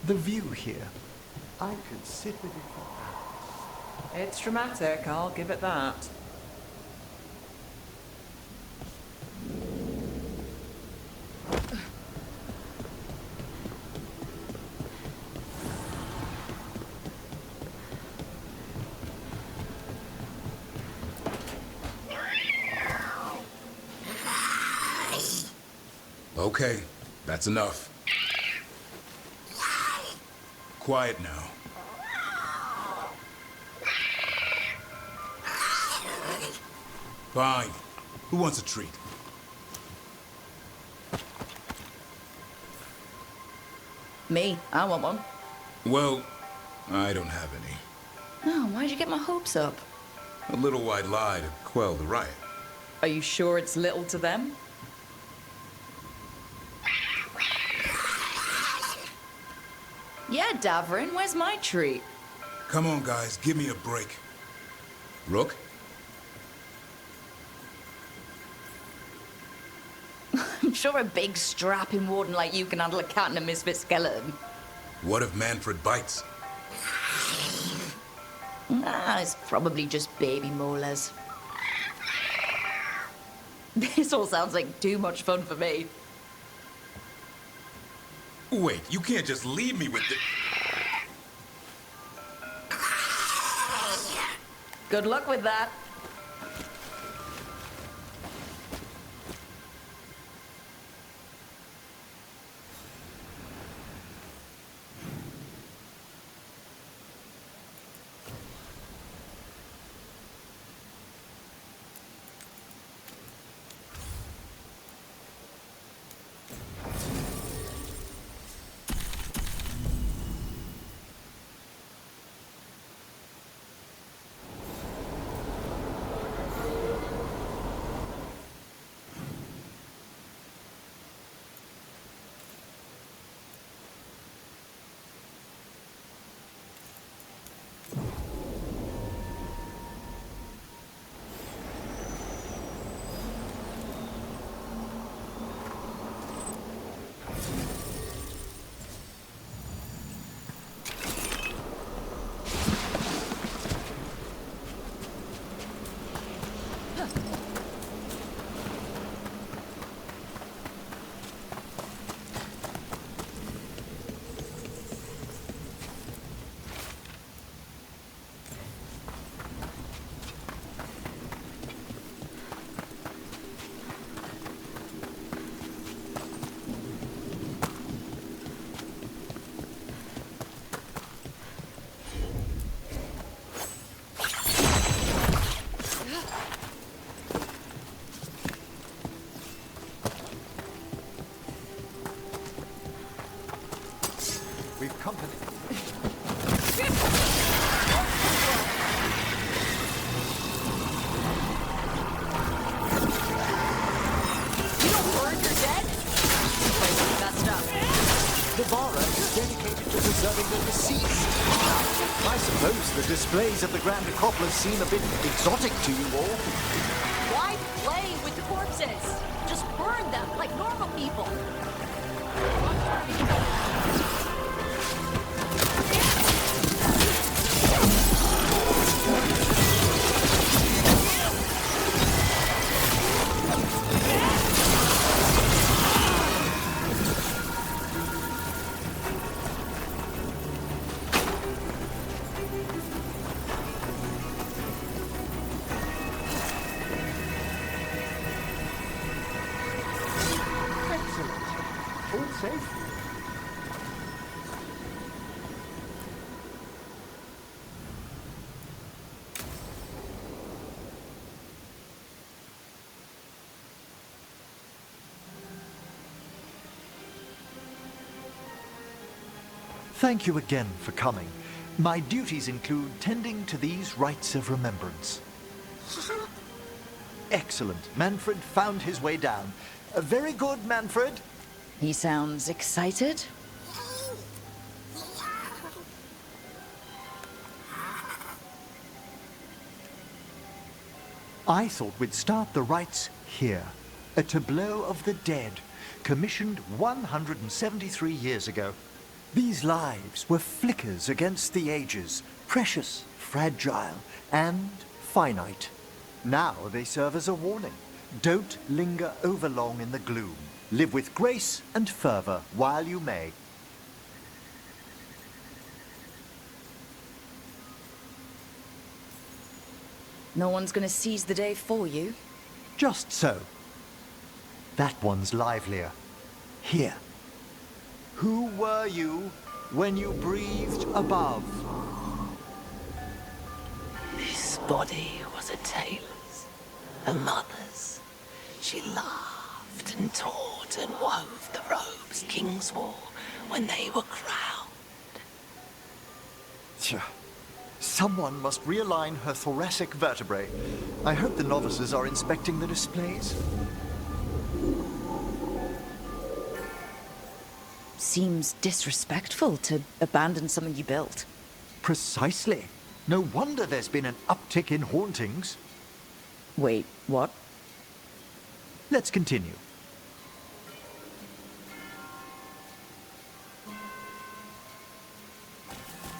The view here. I could sit with it for hours. It's dramatic, I'll give it that. Okay, that's enough. Quiet now. Fine. Who wants a treat? Me. I want one. Well, I don't have any. Oh, why'd you get my hopes up? A little white lie to quell the riot. Are you sure it's little to them? Yeah, Davrin, where's my treat? Come on, guys, give me a break. Rook? I'm sure a big, strapping warden like you can handle a cat and a misfit skeleton. What if Manfred bites? Nah, it's probably just baby molars. This all sounds like too much fun for me. Wait, you can't just leave me with the... Good luck with that. We've company. You don't burn your dead? Messed up. The Vara is dedicated to preserving the deceased. I suppose the displays at the Grand Acropolis seem a bit exotic to you all. Why play with the corpses? Just burn them like normal people. Excellent. All safe. Thank you again for coming. My duties include tending to these rites of remembrance. Excellent. Manfred found his way down. Very good, Manfred. He sounds excited. I thought we'd start the rites here. A tableau of the dead, commissioned 173 years ago. These lives were flickers against the ages, precious, fragile, and finite. Now they serve as a warning. Don't linger overlong in the gloom. Live with grace and fervor while you may. No one's gonna seize the day for you. Just so. That one's livelier. Here. Who were you when you breathed above? This body was a tailor's, a mother's. She laughed and taught and wove the robes kings wore when they were crowned. Tja. Someone must realign her thoracic vertebrae. I hope the novices are inspecting the displays. Seems disrespectful to abandon something you built. Precisely. No wonder there's been an uptick in hauntings. Wait, what? Let's continue.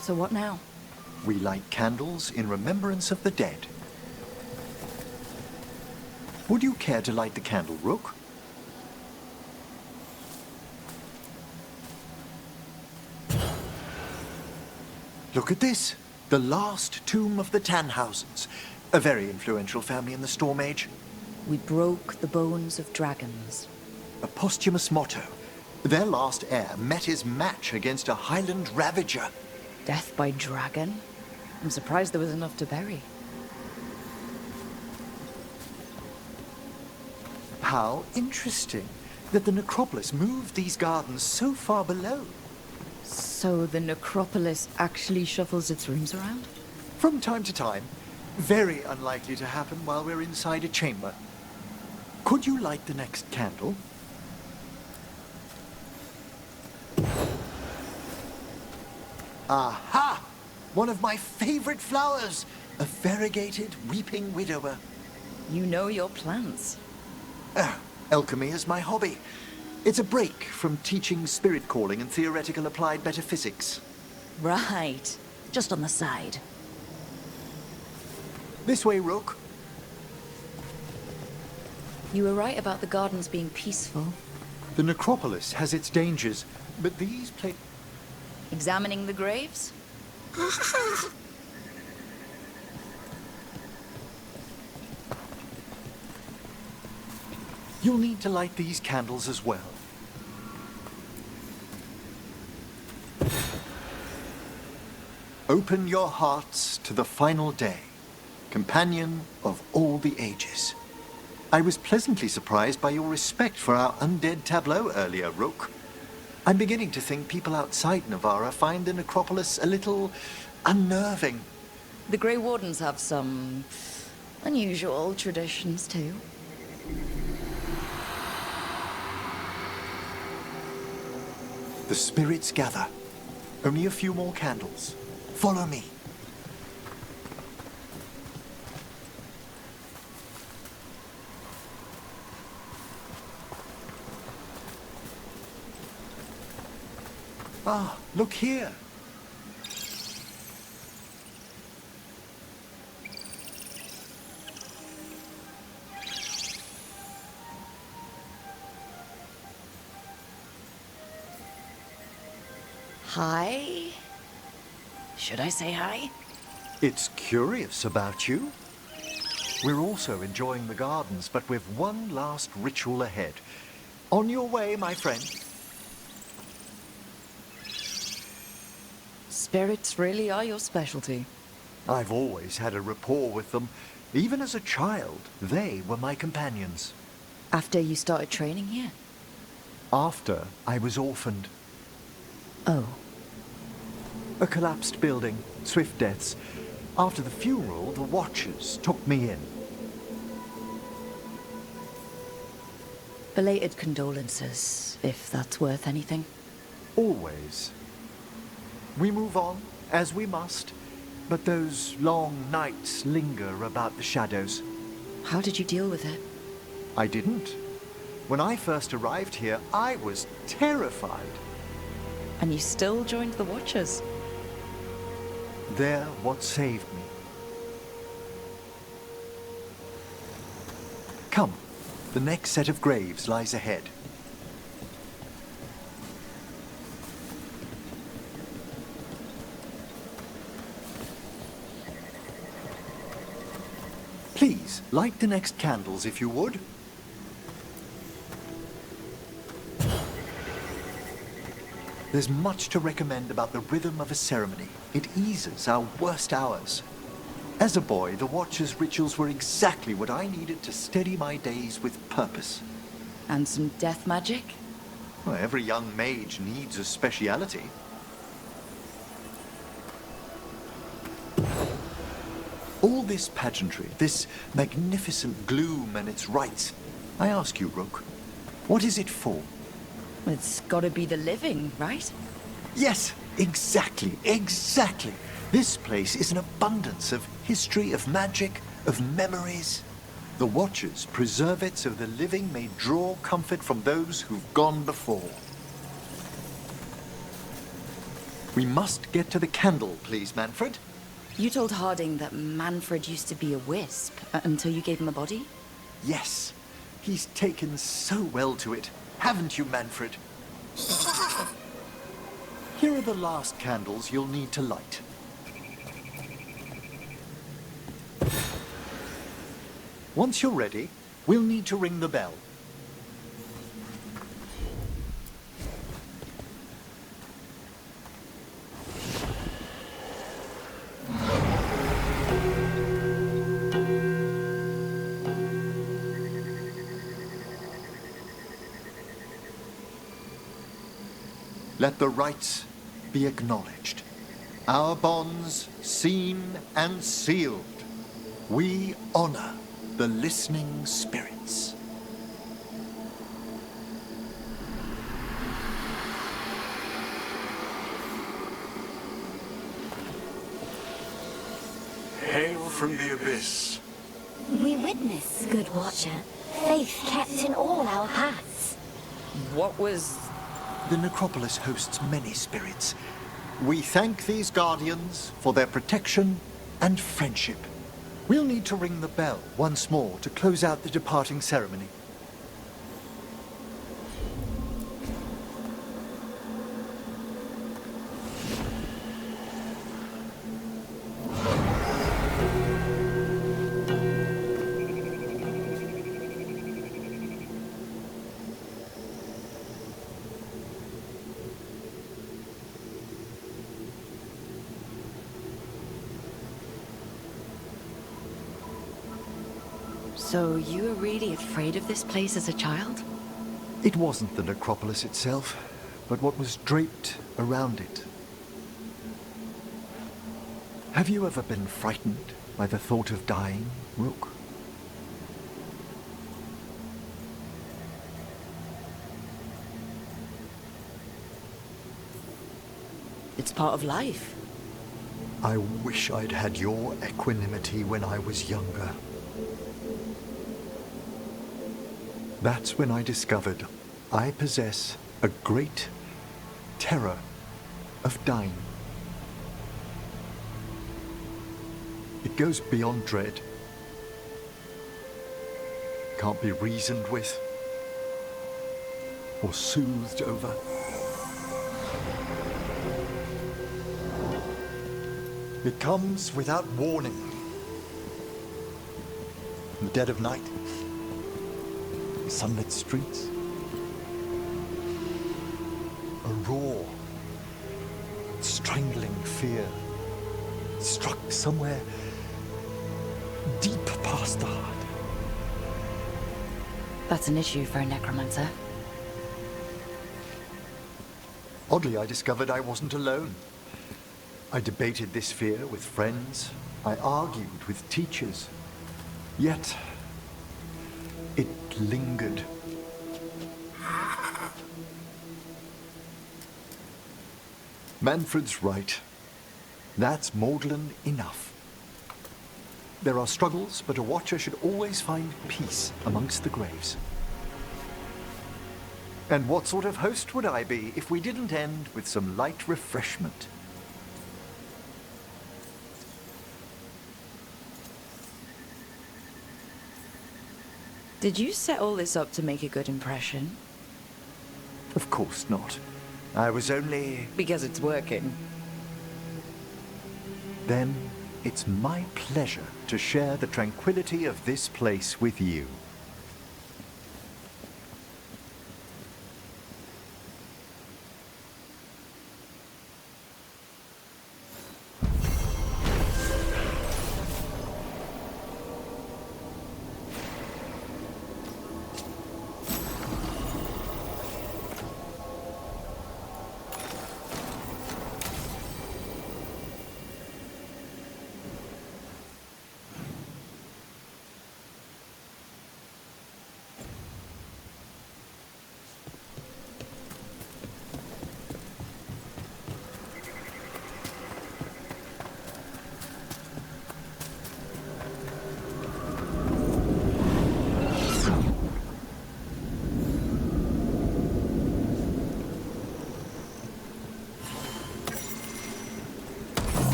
So what now? We light candles in remembrance of the dead. Would you care to light the candle, Rook? Look at this. The last tomb of the Tannhausens. A very influential family in the Storm Age. We broke the bones of dragons. A posthumous motto. Their last heir met his match against a Highland Ravager. Death by dragon? I'm surprised there was enough to bury. How interesting that the necropolis moved these gardens so far below. So the necropolis actually shuffles its rooms around? From time to time. Very unlikely to happen while we're inside a chamber. Could you light the next candle? Aha! One of my favorite flowers! A variegated weeping widower. You know your plants. Alchemy is my hobby. It's a break from teaching spirit calling and theoretical applied metaphysics. Right. Just on the side. This way, Rook. You were right about the gardens being peaceful. The necropolis has its dangers, but these Examining the graves? You'll need to light these candles as well. Open your hearts to the final day, companion of all the ages. I was pleasantly surprised by your respect for our undead tableau earlier, Rook. I'm beginning to think people outside Navarra find the necropolis a little unnerving. The Grey Wardens have some unusual traditions too. The spirits gather. Only a few more candles. Follow me. Ah, look here. Hi? Should I say hi? It's curious about you. We're also enjoying the gardens, but with one last ritual ahead. On your way, my friend. Spirits really are your specialty. I've always had a rapport with them. Even as a child, they were my companions. After you started training here? After I was orphaned. Oh. A collapsed building, swift deaths. After the funeral, the Watchers took me in. Belated condolences, if that's worth anything. Always. We move on, as we must, but those long nights linger about the shadows. How did you deal with it? I didn't. When I first arrived here, I was terrified. And you still joined the Watchers. They're what saved me. Come, the next set of graves lies ahead. Please, light the next candles if you would. There's much to recommend about the rhythm of a ceremony. It eases our worst hours. As a boy, the Watcher's rituals were exactly what I needed to steady my days with purpose. And some death magic? Well, every young mage needs a speciality. All this pageantry, this magnificent gloom and its rites, I ask you, Rook, what is it for? It's gotta be the living, right? Yes, exactly, exactly. This place is an abundance of history, of magic, of memories. The Watchers preserve it so the living may draw comfort from those who've gone before. We must get to the candle, please, Manfred. You told Harding that Manfred used to be a wisp until you gave him a body? Yes, he's taken so well to it, haven't you, Manfred? Here are the last candles you'll need to light. Once you're ready, we'll need to ring the bell. Let the rites be acknowledged. Our bonds seen and sealed. We honor the listening spirits. Hail from the abyss. We witness, good Watcher, faith kept in all our paths. What was... The necropolis hosts many spirits. We thank these guardians for their protection and friendship. We'll need to ring the bell once more to close out the departing ceremony. So you were really afraid of this place as a child? It wasn't the necropolis itself, but what was draped around it. Have you ever been frightened by the thought of dying, Rook? It's part of life. I wish I'd had your equanimity when I was younger. That's when I discovered I possess a great terror of dying. It goes beyond dread. Can't be reasoned with or soothed over. It comes without warning. In the dead of night. Sunlit streets. A raw, strangling fear struck somewhere deep past the heart. That's an issue for a necromancer. Oddly, I discovered I wasn't alone. I debated this fear with friends. I argued with teachers. Yet, it lingered. Manfred's right. That's maudlin enough. There are struggles, but a Watcher should always find peace amongst the graves. And what sort of host would I be if we didn't end with some light refreshment? Did you set all this up to make a good impression? Of course not. I was only... Because it's working. Then it's my pleasure to share the tranquility of this place with you.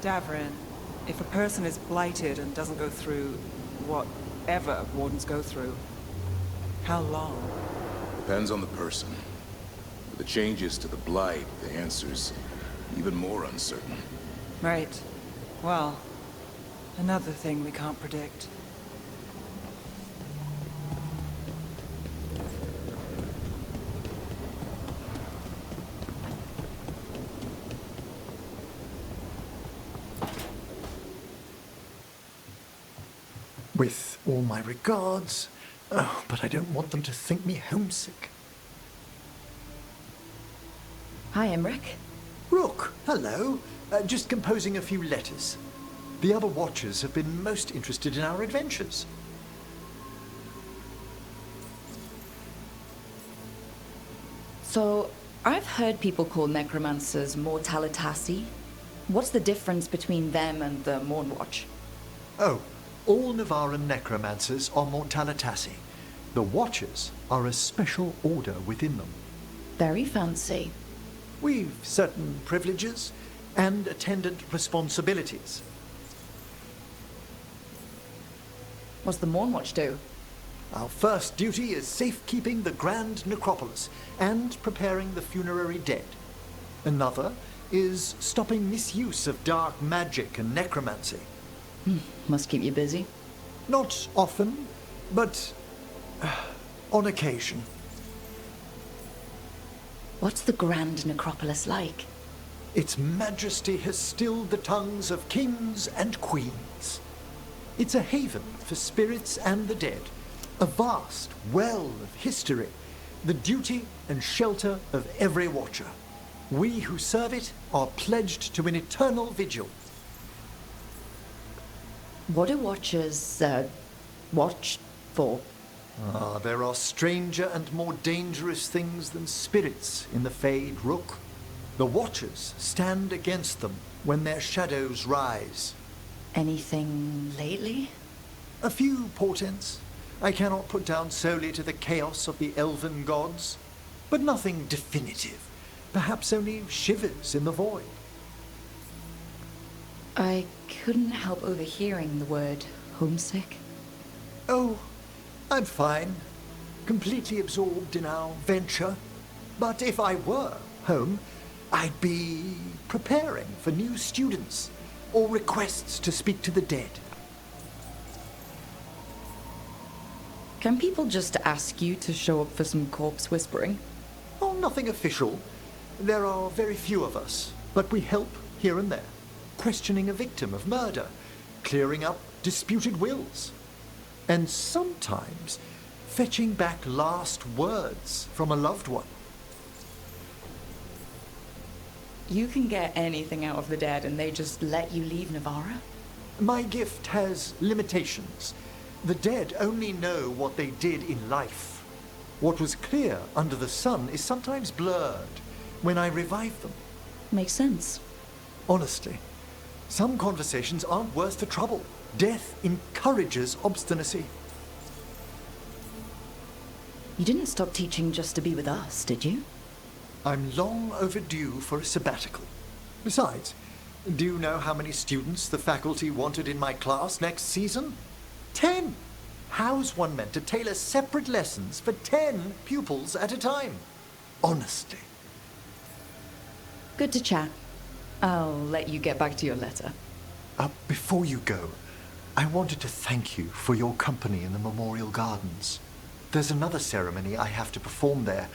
Davrin, if a person is blighted and doesn't go through whatever wardens go through, how long? Depends on the person. With the changes to the blight, the answer's even more uncertain. Right. Well, another thing we can't predict. With all my regards. Oh, but I don't want them to think me homesick. Hi, Emmerich. Rook, hello. Just composing a few letters. The other Watchers have been most interested in our adventures. So, I've heard people call necromancers mortalitasi. What's the difference between them and the Mornwatch? Oh, all Navaran necromancers are mortalitasi. The Watchers are a special order within them. Very fancy. We've certain privileges and attendant responsibilities. What's the Mornwatch do? Our first duty is safekeeping the Grand Necropolis and preparing the funerary dead. Another is stopping misuse of dark magic and necromancy. Must keep you busy. Not often, but on occasion. What's the Grand Necropolis like? Its Majesty has stilled the tongues of kings and queens. It's a haven for spirits and the dead, a vast well of history, the duty and shelter of every Watcher. We who serve it are pledged to an eternal vigil. What do Watchers, watch for? There are stranger and more dangerous things than spirits in the Fade, Rook. The Watchers stand against them when their shadows rise. Anything lately? A few portents I cannot put down solely to the chaos of the elven gods, but nothing definitive. Perhaps only shivers in the void. I couldn't help overhearing the word homesick. Oh, I'm fine. Completely absorbed in our venture. But if I were home, I'd be preparing for new students or requests to speak to the dead. Can people just ask you to show up for some corpse whispering? Oh, nothing official. There are very few of us, but we help here and there. Questioning a victim of murder, clearing up disputed wills, and sometimes fetching back last words from a loved one. You can get anything out of the dead and they just let you leave Navarra? My gift has limitations. The dead only know what they did in life. What was clear under the sun is sometimes blurred when I revive them. Makes sense. Honestly, some conversations aren't worth the trouble. Death encourages obstinacy. You didn't stop teaching just to be with us, did you? I'm long overdue for a sabbatical. Besides, do you know how many students the faculty wanted in my class next season? 10! How's one meant to tailor separate lessons for 10 pupils at a time? Honestly. Good to chat. I'll let you get back to your letter. Before you go, I wanted to thank you for your company in the Memorial Gardens. There's another ceremony I have to perform there.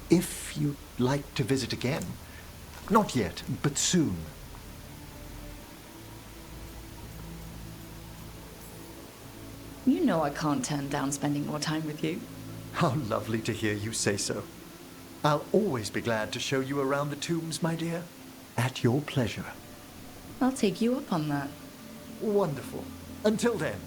If you'd like to visit again. Not yet, but soon. You know I can't turn down spending more time with you. How lovely to hear you say so. I'll always be glad to show you around the tombs, my dear. At your pleasure. I'll take you up on that. Wonderful. Until then.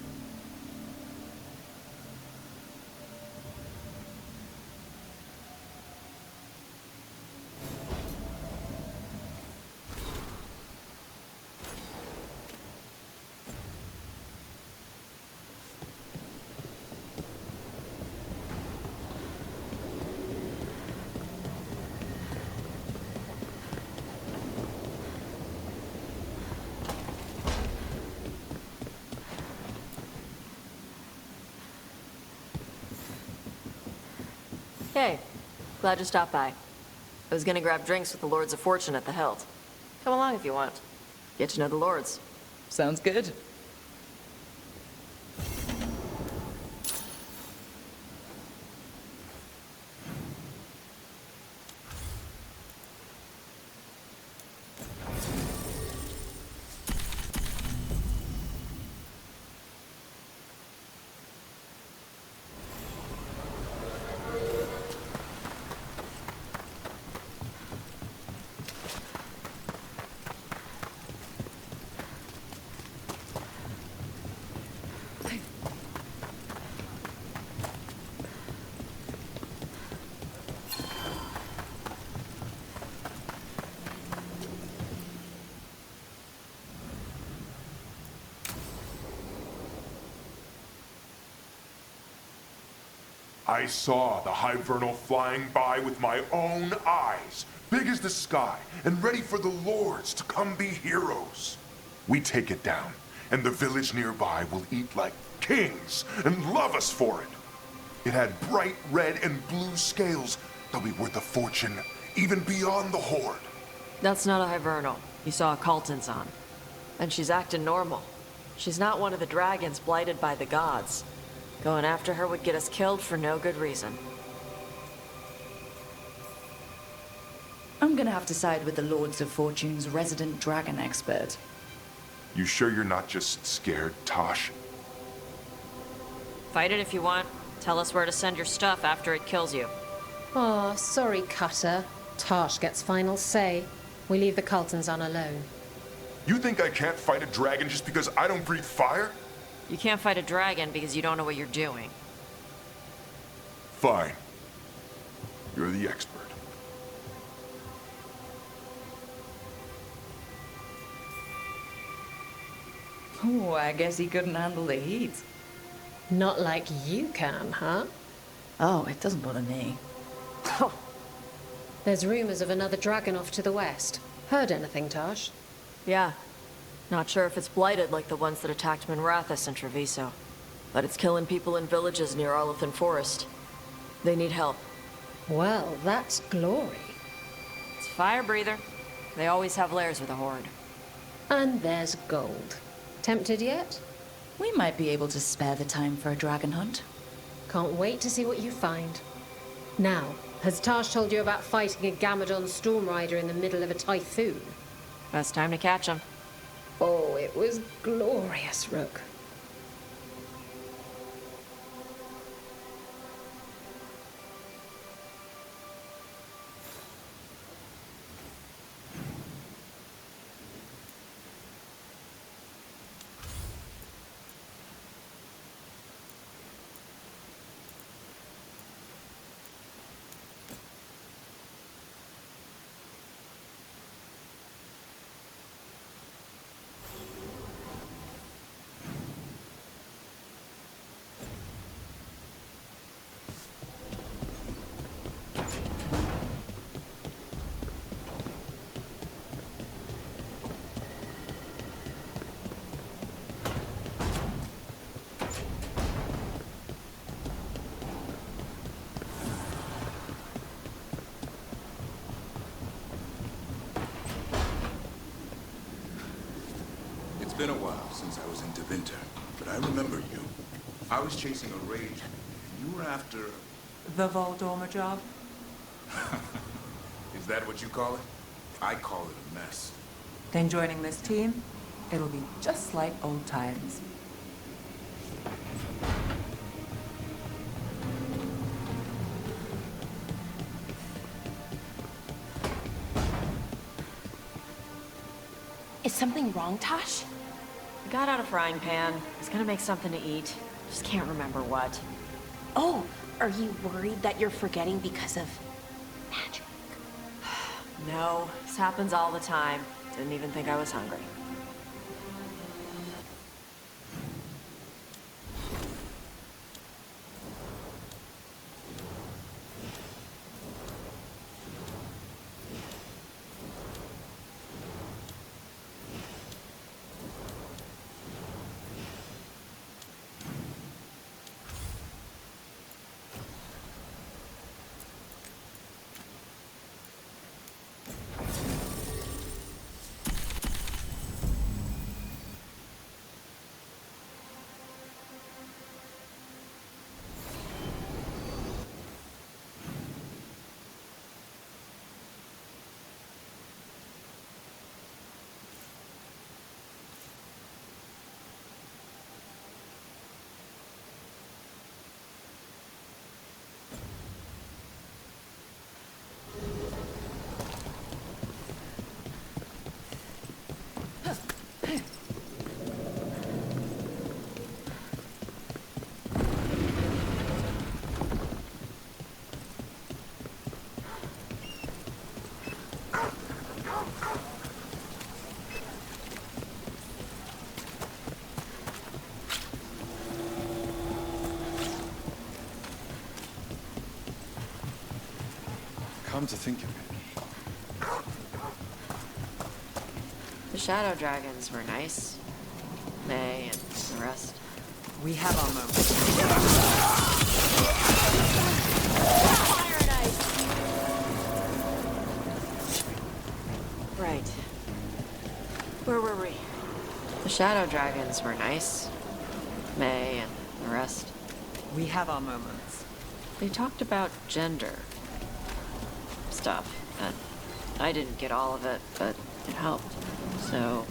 Hey, glad you stopped by. I was gonna grab drinks with the Lords of Fortune at the Hilt. Come along if you want. Get to know the Lords. Sounds good. I saw the Hivernal flying by with my own eyes, big as the sky, and ready for the Lords to come be heroes. We take it down, and the village nearby will eat like kings and love us for it. It had bright red and blue scales. They'll be worth a fortune, even beyond the Horde. That's not a Hivernal. You saw a Calton's on. And she's acting normal. She's not one of the dragons blighted by the gods. Going after her would get us killed for no good reason. I'm gonna have to side with the Lords of Fortune's resident dragon expert. You sure you're not just scared, Tosh? Fight it if you want. Tell us where to send your stuff after it kills you. Oh, sorry, Cutter. Tosh gets final say. We leave the Cultons on alone. You think I can't fight a dragon just because I don't breathe fire? You can't fight a dragon because you don't know what you're doing. Fine. You're the expert. Oh, I guess he couldn't handle the heat. Not like you can, huh? Oh, it doesn't bother me. There's rumors of another dragon off to the west. Heard anything, Tosh? Yeah. Not sure if it's blighted like the ones that attacked Minrathous and Treviso. But it's killing people in villages near Arlethan Forest. They need help. Well, that's glory. It's a fire breather. They always have lairs with a horde. And there's gold. Tempted yet? We might be able to spare the time for a dragon hunt. Can't wait to see what you find. Now, has Tash told you about fighting a Gamadon Stormrider in the middle of a typhoon? Best time to catch them. Oh, it was glorious, Rook. It's been a while since I was in Tevinter, but I remember you. I was chasing a rage, and you were after... The Voldormer job? Is that what you call it? I call it a mess. Then joining this team, it'll be just like old times. Is something wrong, Tosh? I got out a frying pan. I was gonna make something to eat. Just can't remember what. Oh, are you worried that you're forgetting because of magic? No, this happens all the time. Didn't even think I was hungry. Come to think of it. The Shadow Dragons were nice. They and the rest. We have our moments. Right. Where were we? The Shadow Dragons were nice. May and the rest. We have our moments. They talked about gender stuff, and I didn't get all of it, but it helped. So,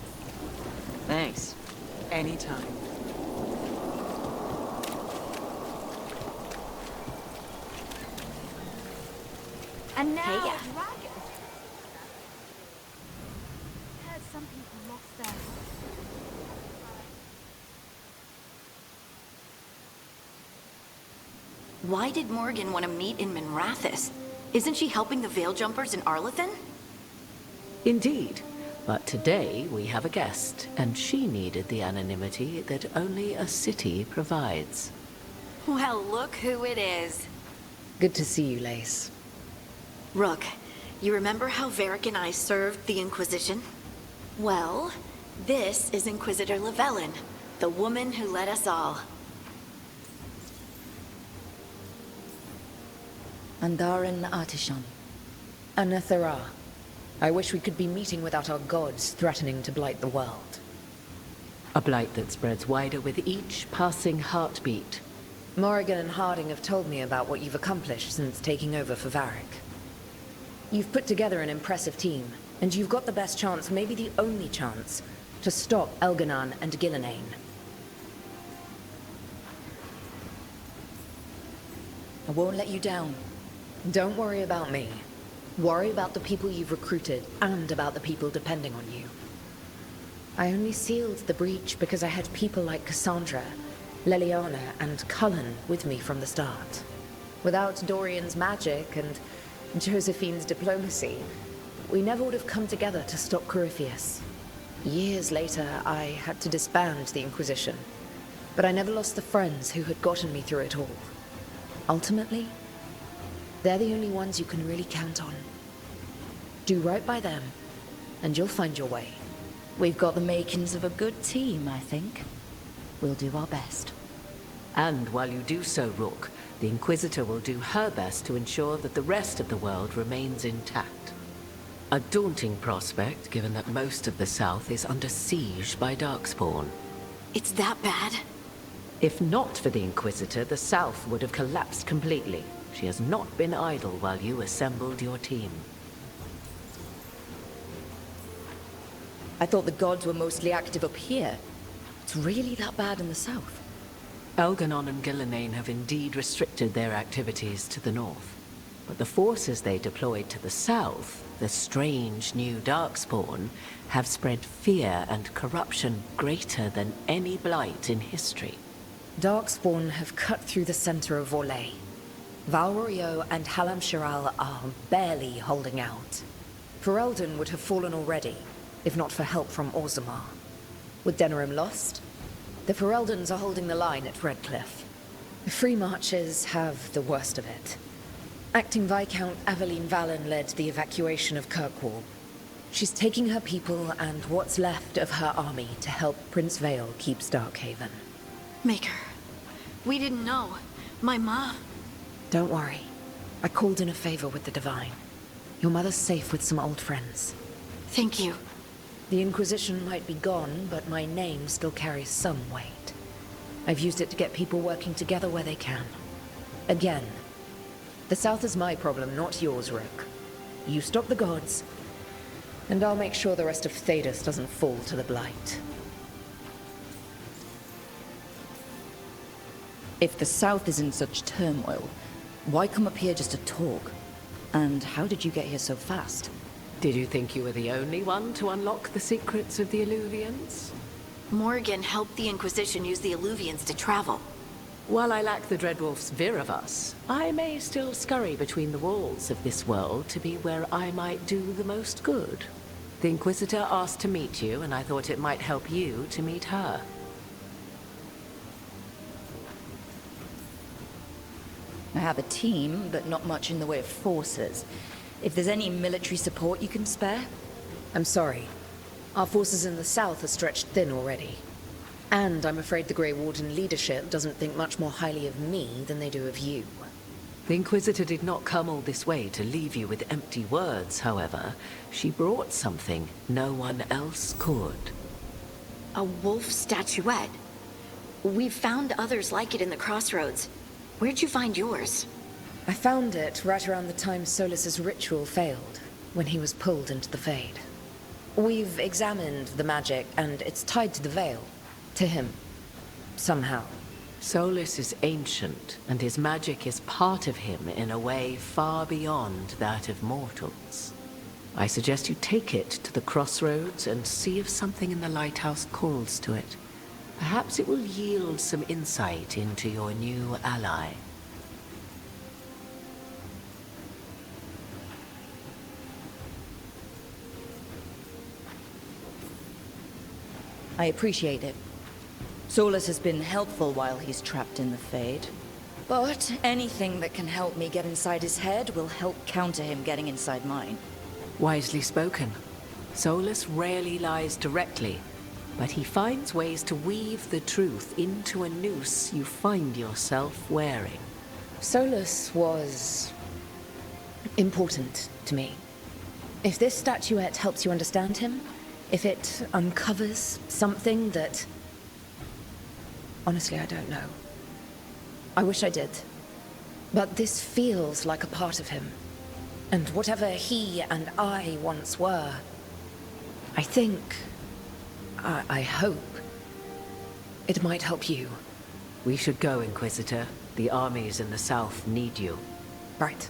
thanks. Anytime. And now, Hey, dragon. Heard some people lost their. Why did Morgan want to meet in Minrathous? Isn't she helping the Veil Jumpers in Arlethan? Indeed. But today we have a guest, and she needed the anonymity that only a city provides. Well, look who it is. Good to see you, Lace. Rook, you remember how Varric and I served the Inquisition? Well, This is Inquisitor Llewellyn, the woman who led us all. Andaran Artishan. Anathara. I wish we could be meeting without our gods threatening to blight the world. A blight that spreads wider with each passing heartbeat. Morrigan and Harding have told me about what you've accomplished since taking over for Varric. You've put together an impressive team, and you've got the best chance, maybe the only chance, to stop Elganon and Gillenane. I won't let you down. Don't worry about me. Worry about the people you've recruited, and about the people depending on you. I only sealed the breach because I had people like Cassandra, Leliana, and Cullen with me from the start. Without Dorian's magic and Josephine's diplomacy, we never would have come together to stop Corypheus. Years later, I had to disband the Inquisition, but I never lost the friends who had gotten me through it all. Ultimately, they're the only ones you can really count on. Do right by them, and you'll find your way. We've got the makings of a good team, I think. We'll do our best. And while you do so, Rook, the Inquisitor will do her best to ensure that the rest of the world remains intact. A daunting prospect, given that most of the South is under siege by Darkspawn. It's that bad? If not for the Inquisitor, the South would have collapsed completely. She has not been idle while you assembled your team. I thought the gods were mostly active up here. It's really that bad in the south. Elganon and Gillenane have indeed restricted their activities to the north. But the forces they deployed to the south, the strange new Darkspawn, have spread fear and corruption greater than any blight in history. Darkspawn have cut through the center of Orlais. Valrorio and Halam Shiral are barely holding out. Ferelden would have fallen already, if not for help from Orzammar. With Denerim lost, the Fereldans are holding the line at Redcliffe. The Free Marches have the worst of it. Acting Viscount Aveline Valen led the evacuation of Kirkwall. She's taking her people and what's left of her army to help Prince Vale keep Starkhaven. Maker, we didn't know. My mom... Don't worry. I called in a favor with the Divine. Your mother's safe with some old friends. Thank you. The Inquisition might be gone, but my name still carries some weight. I've used it to get people working together where they can. Again, the South is my problem, not yours, Rook. You stop the gods, and I'll make sure the rest of Thedas doesn't fall to the Blight. If the South is in such turmoil, why come up here just to talk? And how did you get here so fast? Did you think you were the only one to unlock the secrets of the Illuvians? Morgan helped the Inquisition use the Illuvians to travel. While I lack the Dreadwolf's Viravus, I may still scurry between the walls of this world to be where I might do the most good. The Inquisitor asked to meet you, and I thought it might help you to meet her. I have a team, but not much in the way of forces. If there's any military support you can spare? I'm sorry. Our forces in the south are stretched thin already. And I'm afraid the Grey Warden leadership doesn't think much more highly of me than they do of you. The Inquisitor did not come all this way to leave you with empty words, however. She brought something no one else could. A wolf statuette. We've found others like it in the crossroads. Where'd you find yours? I found it right around the time Solus's ritual failed, when he was pulled into the Fade. We've examined the magic, and it's tied to the Veil. To him. Somehow. Solus is ancient, and his magic is part of him in a way far beyond that of mortals. I suggest you take it to the crossroads and see if something in the lighthouse calls to it. Perhaps it will yield some insight into your new ally. I appreciate it. Solus has been helpful while he's trapped in the Fade. But anything that can help me get inside his head will help counter him getting inside mine. Wisely spoken. Solus rarely lies directly, but he finds ways to weave the truth into a noose you find yourself wearing. Solus was important to me. If this statuette helps you understand him, if it uncovers something that... Honestly, I don't know. I wish I did. But this feels like a part of him. And whatever he and I once were, I think... I hope... it might help you. We should go, Inquisitor. The armies in the south need you. Right.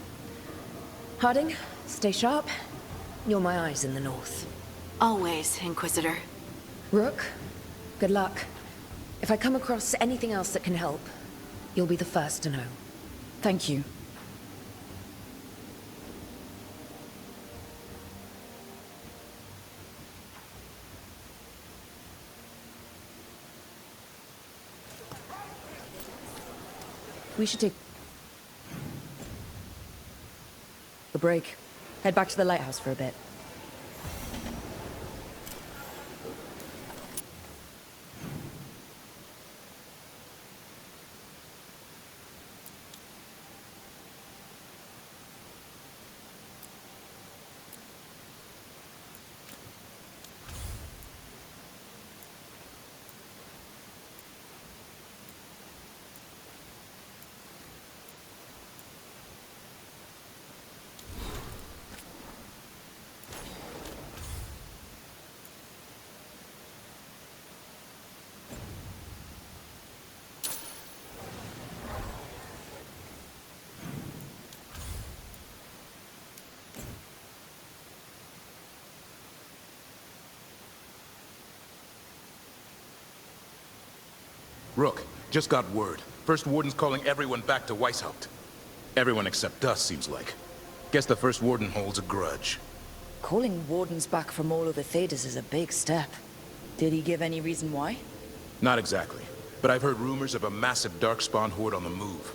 Harding, stay sharp. You're my eyes in the north. Always, Inquisitor. Rook, good luck. If I come across anything else that can help, you'll be the first to know. Thank you. We should take a break. Head back to the lighthouse for a bit. Rook, just got word. First Warden's calling everyone back to Weishaupt. Everyone except us, seems like. Guess the First Warden holds a grudge. Calling wardens back from all over Thedas is a big step. Did he give any reason why? Not exactly, but I've heard rumors of a massive Darkspawn horde on the move.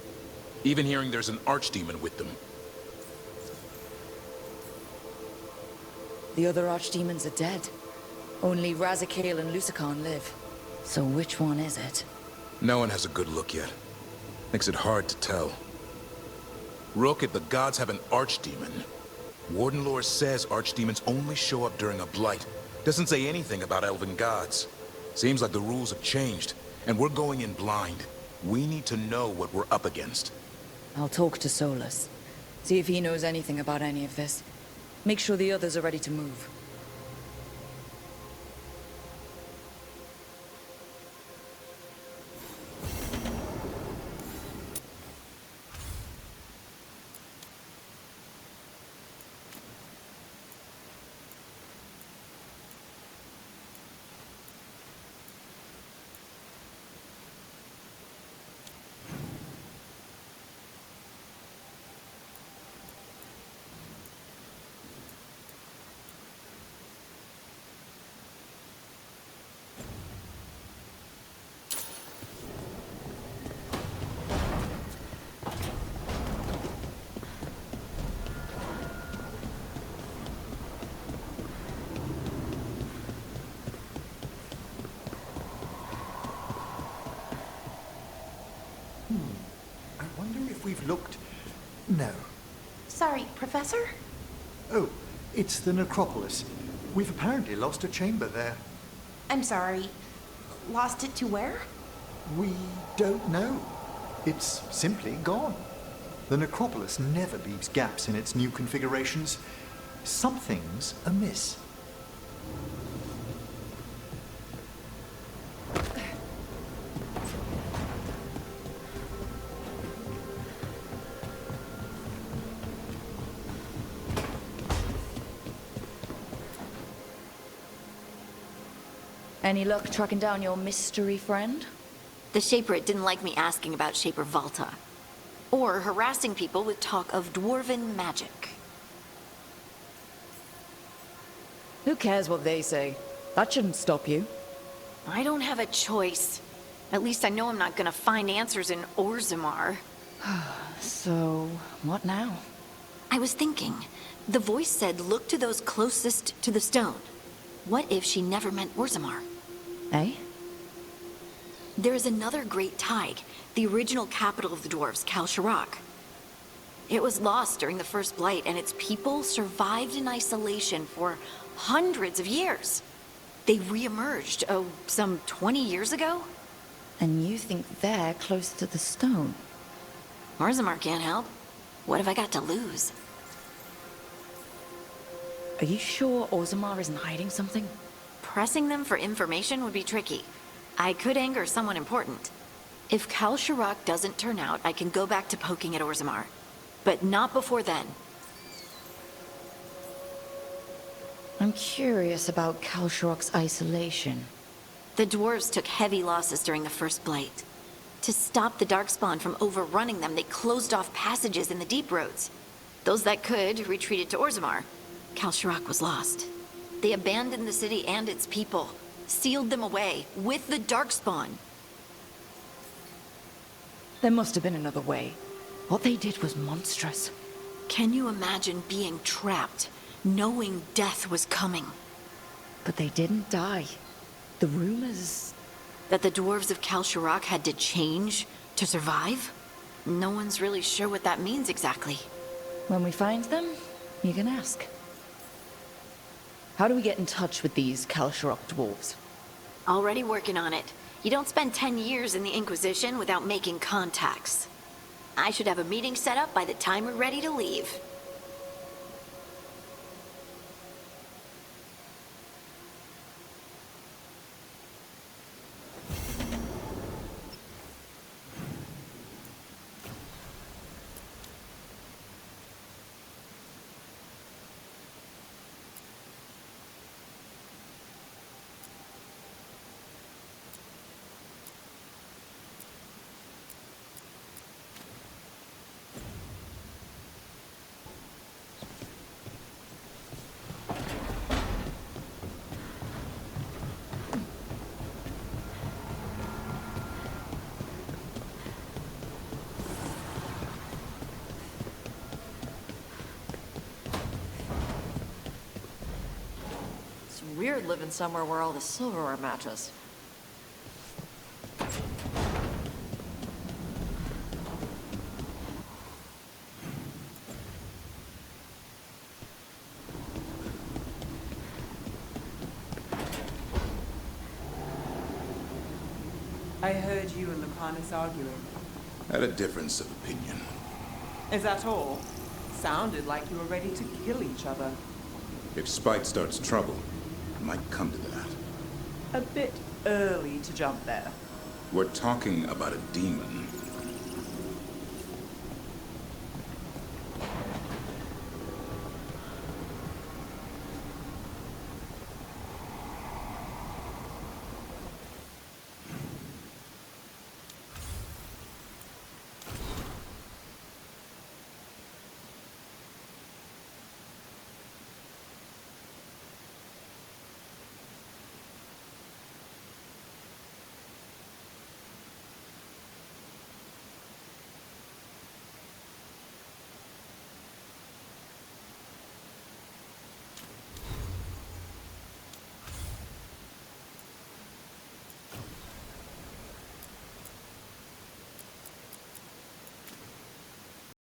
Even hearing there's an archdemon with them. The other archdemons are dead. Only Razikale and Lusicon live. So which one is it? No one has a good look yet. Makes it hard to tell. Rook, if the gods have an archdemon, Warden lore says archdemons only show up during a blight. Doesn't say anything about elven gods. Seems like the rules have changed, and we're going in blind. We need to know what we're up against. I'll talk to Solus. See if he knows anything about any of this. Make sure the others are ready to move. I wonder if we've looked... No. Sorry, Professor? Oh, it's the necropolis. We've apparently lost a chamber there. I'm sorry. Lost it to where? We don't know. It's simply gone. The necropolis never leaves gaps in its new configurations. Something's amiss. Any luck tracking down your mystery friend? The Shaper didn't like me asking about Shaper Valta. Or harassing people with talk of dwarven magic. Who cares what they say? That shouldn't stop you. I don't have a choice. At least I know I'm not gonna find answers in Orzammar. So, what now? I was thinking. The voice said look to those closest to the stone. What if she never meant Orzammar? Eh? There is another great Tig, the original capital of the dwarves, Kalsharak. It was lost during the First Blight, and its people survived in isolation for hundreds of years. They re-emerged, some 20 years ago? And you think they're close to the stone? Orzammar can't help. What have I got to lose? Are you sure Orzammar isn't hiding something? Pressing them for information would be tricky. I could anger someone important. If Kalsharak doesn't turn out, I can go back to poking at Orzammar. But not before then. I'm curious about Kalsharak's isolation. The dwarves took heavy losses during the First Blight. To stop the Darkspawn from overrunning them, they closed off passages in the deep roads. Those that could retreated to Orzammar. Kalsharak was lost. They abandoned the city and its people, sealed them away with the Darkspawn. There must have been another way. What they did was monstrous. Can you imagine being trapped, knowing death was coming? But they didn't die. The rumors... That the dwarves of Kalsharak had to change to survive? No one's really sure what that means exactly. When we find them, you can ask. How do we get in touch with these Kalsharak dwarves? Already working on it. You don't spend 10 years in the Inquisition without making contacts. I should have a meeting set up by the time we're ready to leave. It's weird living somewhere where all the silverware matches. I heard you and Lucanus arguing. Had a difference of opinion. Is that all? Sounded like you were ready to kill each other. If spite starts trouble, it might come to that. A bit early to jump there. We're talking about a demon.